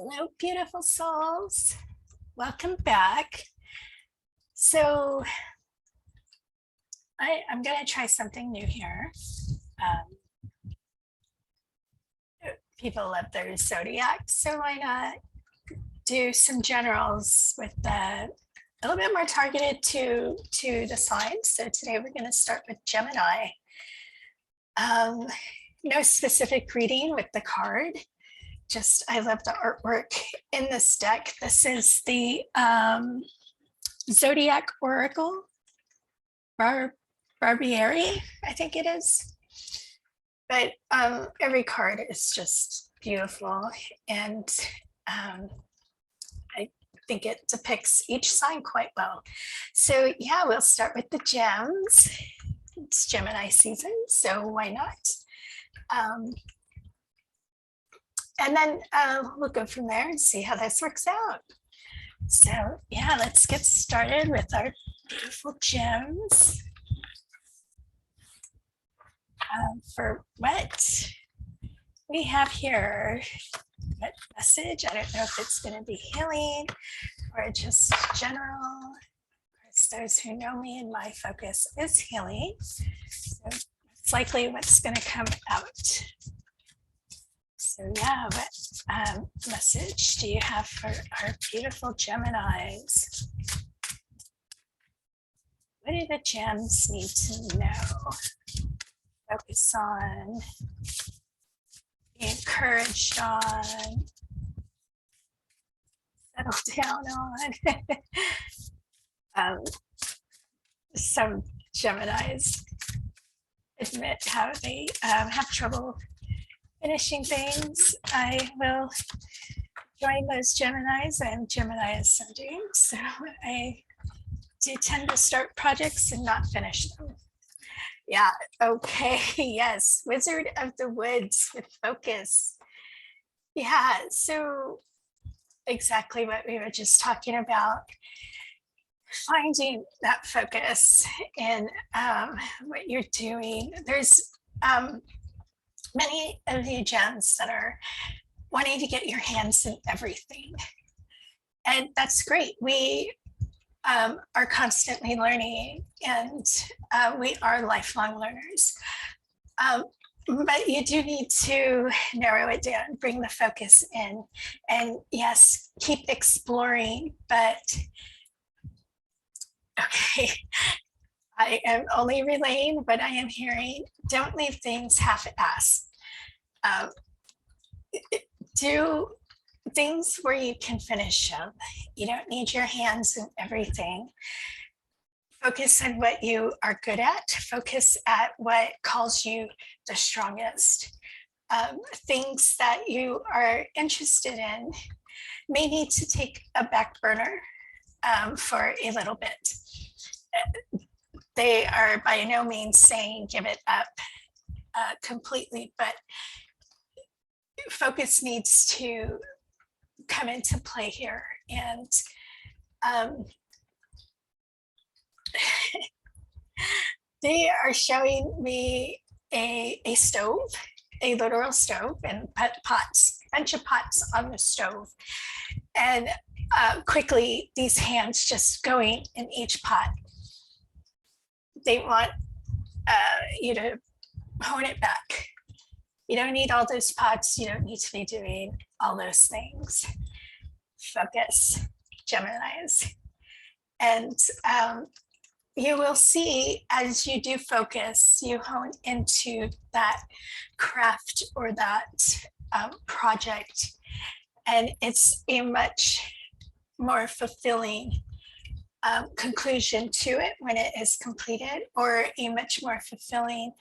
Hello, beautiful souls. Welcome back. So I'm going to try something new here. People love their zodiac, so why not do some generals with a little bit more targeted to the signs. So today we're going to start with Gemini. No specific reading with the card. Just I love the artwork in this deck. This is the Zodiac Oracle Barbieri, I think it is. But every card is just beautiful, and I think it depicts each sign quite well. So yeah, we'll start with the gems. It's Gemini season, so why not? And then we'll go from there and see how this works out. So yeah, let's get started with our beautiful gems. For what we have here, what message? I don't know if it's going to be healing or just general. Of course, those who know me and my focus is healing. So it's likely what's going to come out. So yeah, what message do you have for our beautiful Geminis? What do the gems need to know? Focus on, be encouraged on, settle down on. Some Geminis admit how they have trouble finishing things. I will join those Geminis. I'm Gemini ascending, so I do tend to start projects and not finish them. Yeah, okay, yes, Wizard of the Woods with focus. Yeah, so exactly what we were just talking about, finding that focus in what you're doing. There's many of you gems that are wanting to get your hands in everything. And that's great. We are constantly learning, and we are lifelong learners. But you do need to narrow it down, bring the focus in, and yes, keep exploring. But okay, I am only relaying what I am hearing. Don't leave things half-assed. Do things where you can finish them. You don't need your hands in everything. Focus on what you are good at. Focus at what calls you the strongest. Things that you are interested in may need to take a back burner for a little bit. They are by no means saying give it up completely, but focus needs to come into play here. And they are showing me a stove, a literal stove, and pots, a bunch of pots on the stove. And quickly, these hands just going in each pot. They want you to hone it back. You don't need all those pots. You don't need to be doing all those things. Focus, Geminis. And you will see as you do focus, you hone into that craft or that project. And it's a much more fulfilling conclusion to it when it is completed, or a much more fulfilling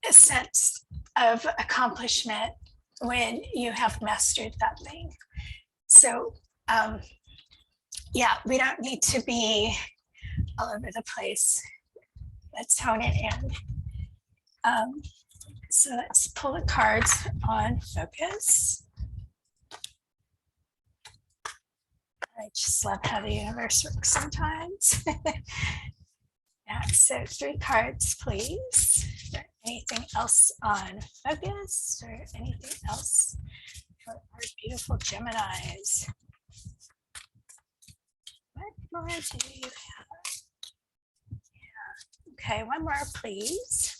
sense of accomplishment when you have mastered that thing. So yeah, we don't need to be all over the place. Let's hone it in. So let's pull the cards on focus. I just love how the universe works sometimes. Yeah, so 3 cards, please. Is there anything else on focus or anything else for our beautiful Geminis. What more do you have? Yeah. Okay, one more, please.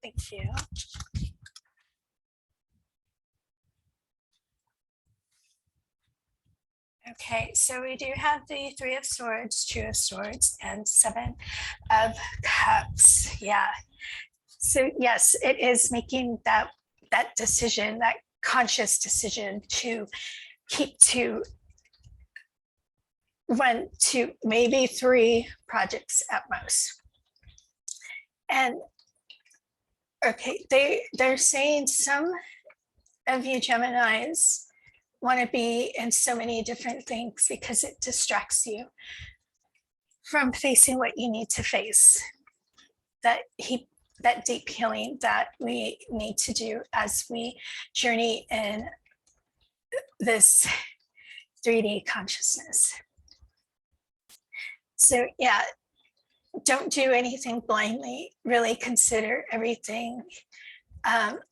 Thank you. Okay, so we do have the Three of Swords, Two of Swords, and Seven of Cups. Yeah. So yes, it is making that decision, that conscious decision to keep to one to maybe three projects at most. And okay, they're saying some of you Geminis want to be in so many different things because it distracts you from facing what you need to face. That deep healing that we need to do as we journey in this 3D consciousness. So yeah, don't do anything blindly. Really consider everything.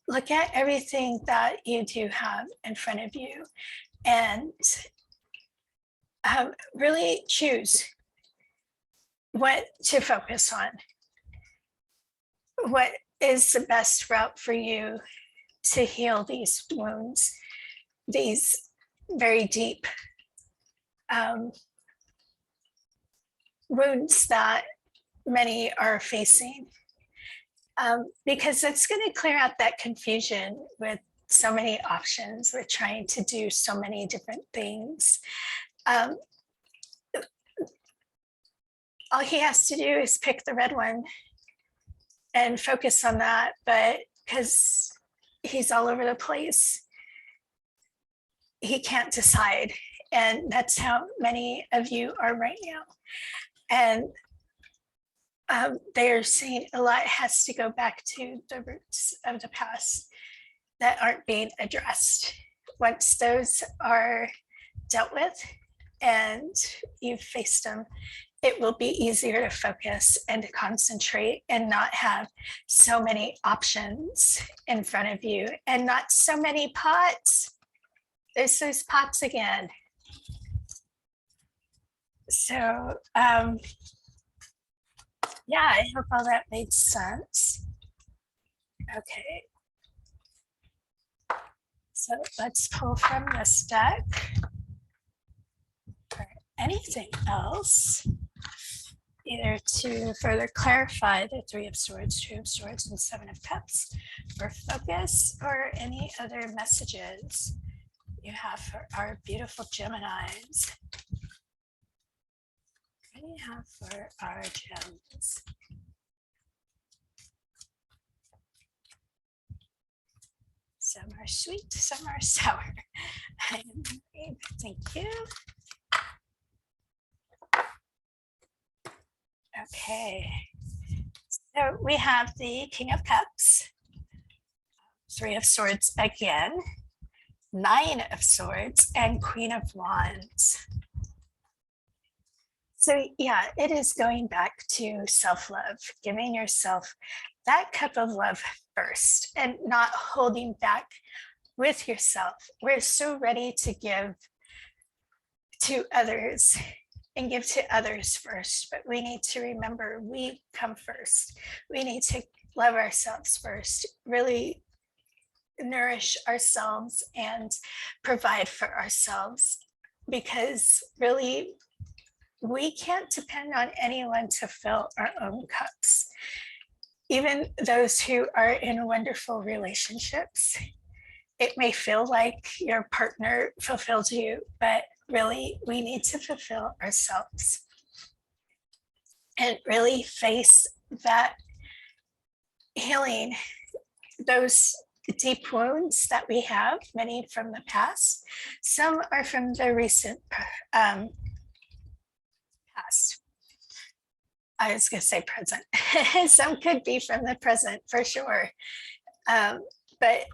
Look at everything that you do have in front of you and really choose what to focus on. What is the best route for you to heal these wounds, these very deep wounds that many are facing? Because it's going to clear out that confusion with so many options. We're trying to do so many different things. All he has to do is pick the red one and focus on that, but because he's all over the place, he can't decide. And that's how many of you are right now. And they're saying a lot has to go back to the roots of the past that aren't being addressed. Once those are dealt with and you've faced them, it will be easier to focus and to concentrate and not have so many options in front of you and not so many pots. There's those pots again. So, yeah, I hope all that made sense. Okay. So let's pull from this deck for anything else, either to further clarify the Three of Swords, Two of Swords, and Seven of Cups, or focus, or any other messages you have for our beautiful Geminis. What do you have for our gems? Some are sweet, some are sour. Thank you. Okay, so we have the King of Cups, Three of Swords again, Nine of Swords, and Queen of Wands. So yeah, it is going back to self-love, giving yourself that cup of love first and not holding back with yourself. We're so ready to give to others and give to others first, but we need to remember we come first. We need to love ourselves first, really nourish ourselves and provide for ourselves, because really we can't depend on anyone to fill our own cups. Even those who are in wonderful relationships, it may feel like your partner fulfills you, but really we need to fulfill ourselves and really face that healing, those deep wounds that we have, many from the past. Some are from the recent past. I was going to say present. Some could be from the present for sure. But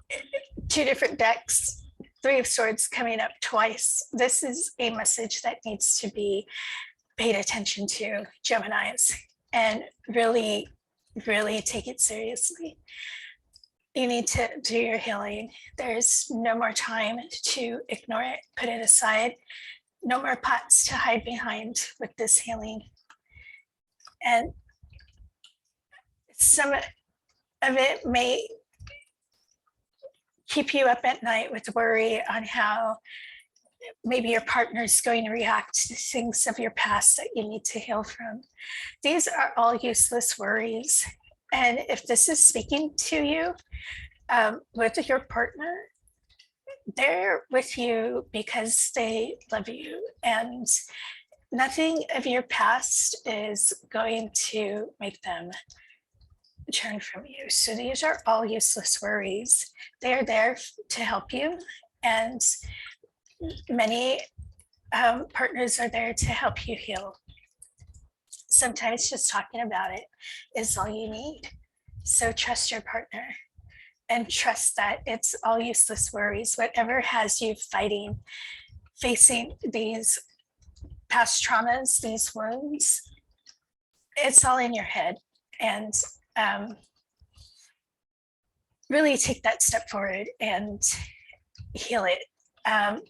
two different decks, Three of Swords coming up twice. This is a message that needs to be paid attention to, Geminis, and really really take it seriously. You need to do your healing. There's no more time to ignore it, put it aside. No more pots to hide behind with this healing. And some of it may keep you up at night with worry on how maybe your partner is going to react to things of your past that you need to heal from. These are all useless worries. And if this is speaking to you with your partner, they're with you because they love you, and nothing of your past is going to make them turn from you. So these are all useless worries. They are there to help you, and many partners are there to help you heal. Sometimes just talking about it is all you need. So trust your partner and trust that it's all useless worries. Whatever has you fighting, facing these past traumas, these wounds, it's all in your head. And really take that step forward and heal it,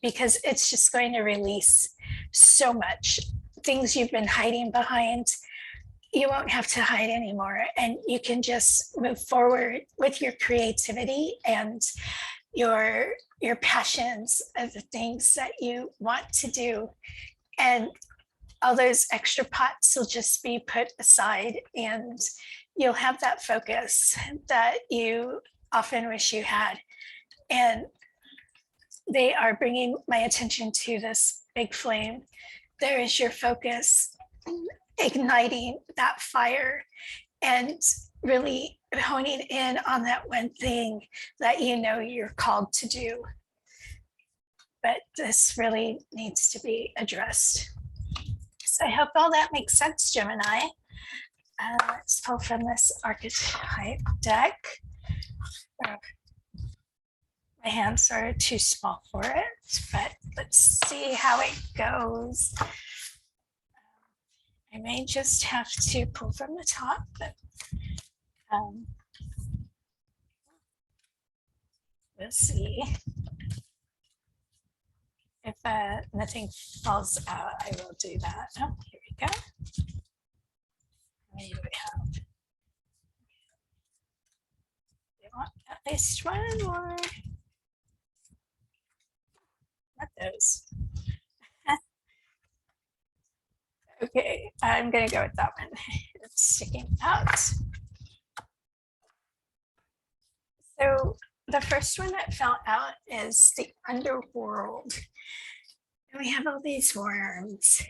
because it's just going to release so much things you've been hiding behind. You won't have to hide anymore, and you can just move forward with your creativity and your passions of the things that you want to do. And all those extra pots will just be put aside, and you'll have that focus that you often wish you had. And they are bringing my attention to this big flame. There is your focus, igniting that fire and really honing in on that one thing that you know you're called to do. But this really needs to be addressed. So I hope all that makes sense, Gemini. Let's pull from this archetype deck. My hands are too small for it, but let's see how it goes. I may just have to pull from the top, but we'll see. If nothing falls out, I will do that. Oh, here we go. Maybe we have. We want at least one more. Not those. Okay, I'm gonna go with that one. It's sticking out. So the first one that fell out is the underworld. And we have all these worms.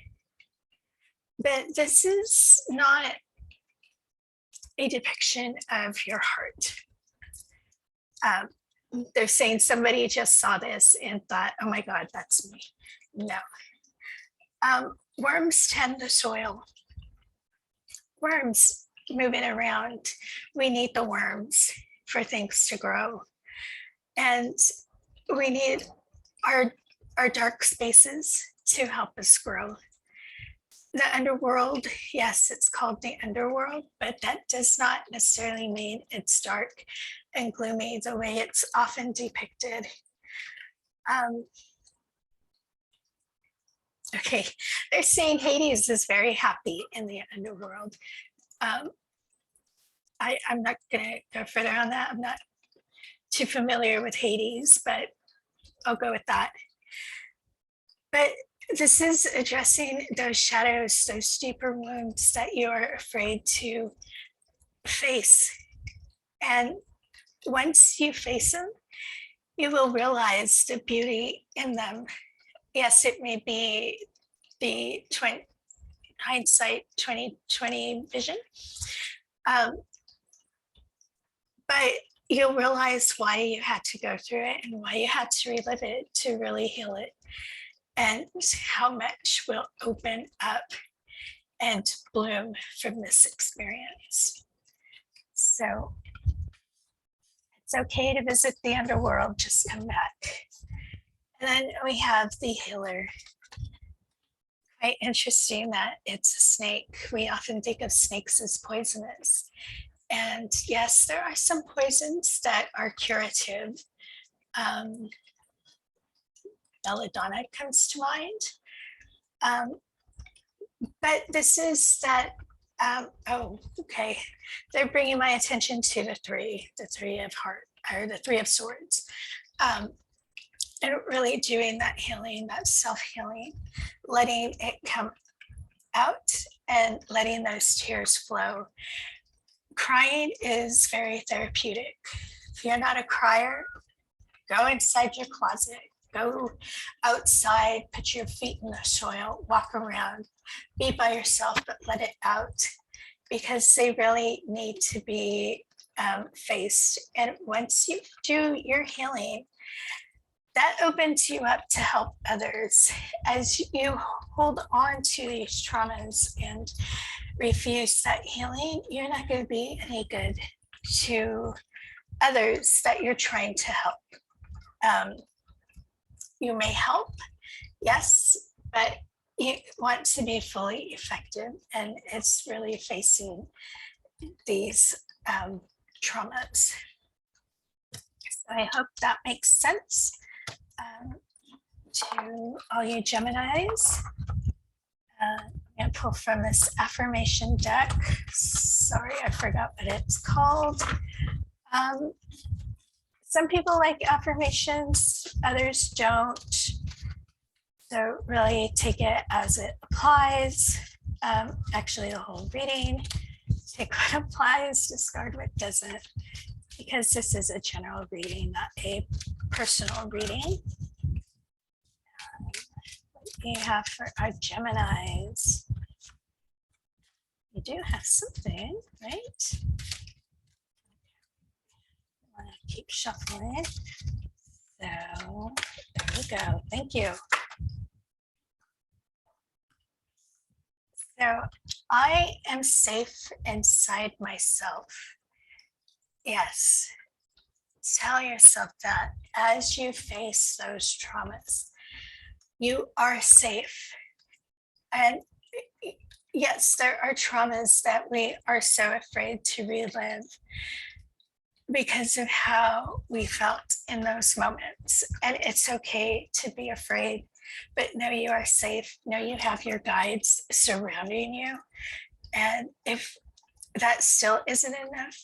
But this is not a depiction of your heart. They're saying somebody just saw this and thought, oh my God, that's me. No. Worms tend the soil. Worms moving around. We need the worms for things to grow. And we need our dark spaces to help us grow. The underworld, yes, it's called the underworld, but that does not necessarily mean it's dark and gloomy the way it's often depicted. Okay, they're saying Hades is very happy in the underworld. I'm not gonna go further on that. I'm not too familiar with Hades, but I'll go with that. But this is addressing those shadows, those deeper wounds that you are afraid to face. And once you face them, you will realize the beauty in them. Yes, it may be the hindsight 2020 vision, but you'll realize why you had to go through it and why you had to relive it to really heal it, and how much will open up and bloom from this experience. So it's okay to visit the underworld, just come back. And then we have the healer. Quite interesting that it's a snake. We often think of snakes as poisonous. And yes, there are some poisons that are curative. Belladonna comes to mind. But this is that, oh, okay. They're bringing my attention to the three of heart, or the three of swords. And really doing that healing, that self-healing, letting it come out and letting those tears flow. Crying is very therapeutic. If you're not a crier, go inside your closet, go outside, put your feet in the soil, walk around, be by yourself, but let it out, because they really need to be faced. And once you do your healing, that opens you up to help others. As you hold on to these traumas and refuse that healing, you're not going to be any good to others that you're trying to help. You may help, yes, but you want to be fully effective, and it's really facing these traumas. So I hope that makes sense to all you Geminis. I'm pull from this affirmation deck. Sorry, I forgot what it's called. Some people like affirmations, others don't. So really take it as it applies. Actually, the whole reading. Take what applies, discard what doesn't, because this is a general reading, not a personal reading. What you have for our Geminis? You do have something, right? I want to keep shuffling. So there we go. Thank you. So I am safe inside myself. Yes. Tell yourself that as you face those traumas, you are safe. And yes, there are traumas that we are so afraid to relive because of how we felt in those moments. And it's okay to be afraid, but know you are safe. Know you have your guides surrounding you. And if that still isn't enough,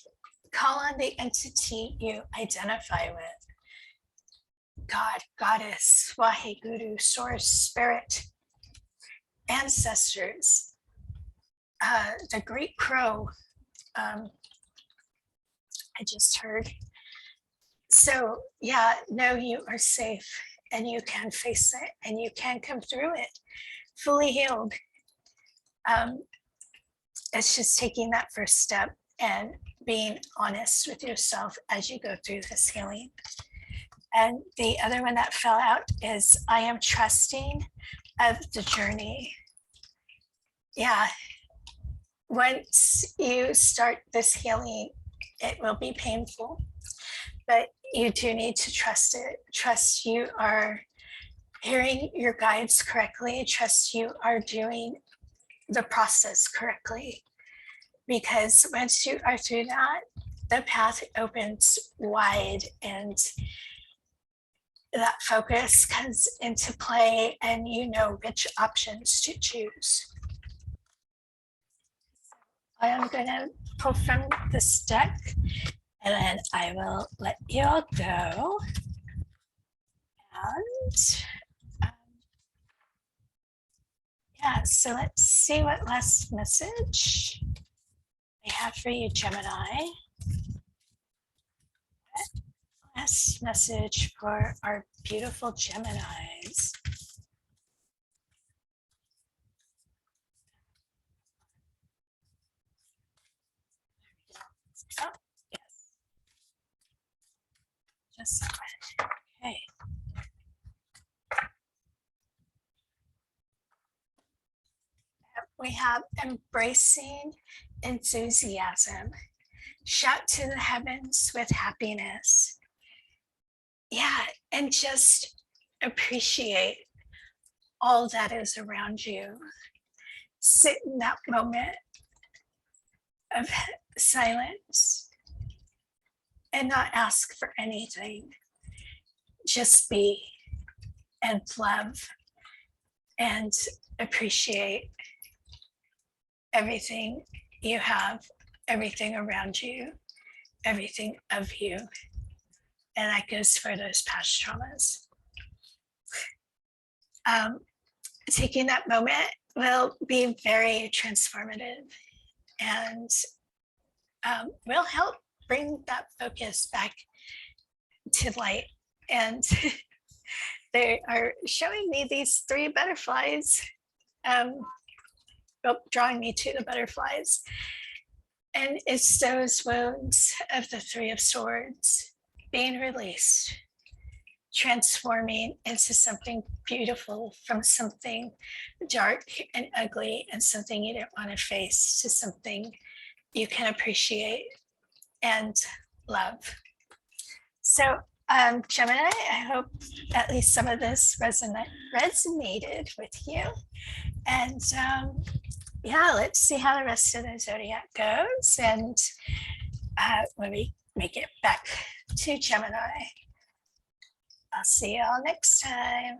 call on the entity you identify with. God, Goddess, Waheguru, Source, Spirit, ancestors, the great crow, I just heard. So yeah, know you are safe, and you can face it, and you can come through it fully healed. It's just taking that first step and being honest with yourself as you go through this healing. And the other one that fell out is I am trusting of the journey. Yeah. Once you start this healing, it will be painful, but you do need to trust it. Trust you are hearing your guides correctly. Trust you are doing the process correctly. Because once you are through that, the path opens wide, and that focus comes into play, and you know which options to choose. I am going to pull from this deck, and then I will let you all go. And yeah, so let's see what last message I have for you, Gemini. Last message for our beautiful Geminis. Oh, yes. Just okay. We have embracing enthusiasm. Shout to the heavens with happiness. Yeah, and just appreciate all that is around you. Sit in that moment of silence and not ask for anything. Just be and love and appreciate everything you have, everything around you, everything of you. And that goes for those past traumas. Taking that moment will be very transformative and will help bring that focus back to light. And they are showing me these 3 butterflies, drawing me to the butterflies. And it's those wounds of the 3 of Swords being released, transforming into something beautiful from something dark and ugly and something you don't want to face to something you can appreciate and love. So Gemini, I hope at least some of this resonated with you. And yeah, let's see how the rest of the zodiac goes. And when we make it back to Gemini, I'll see you all next time.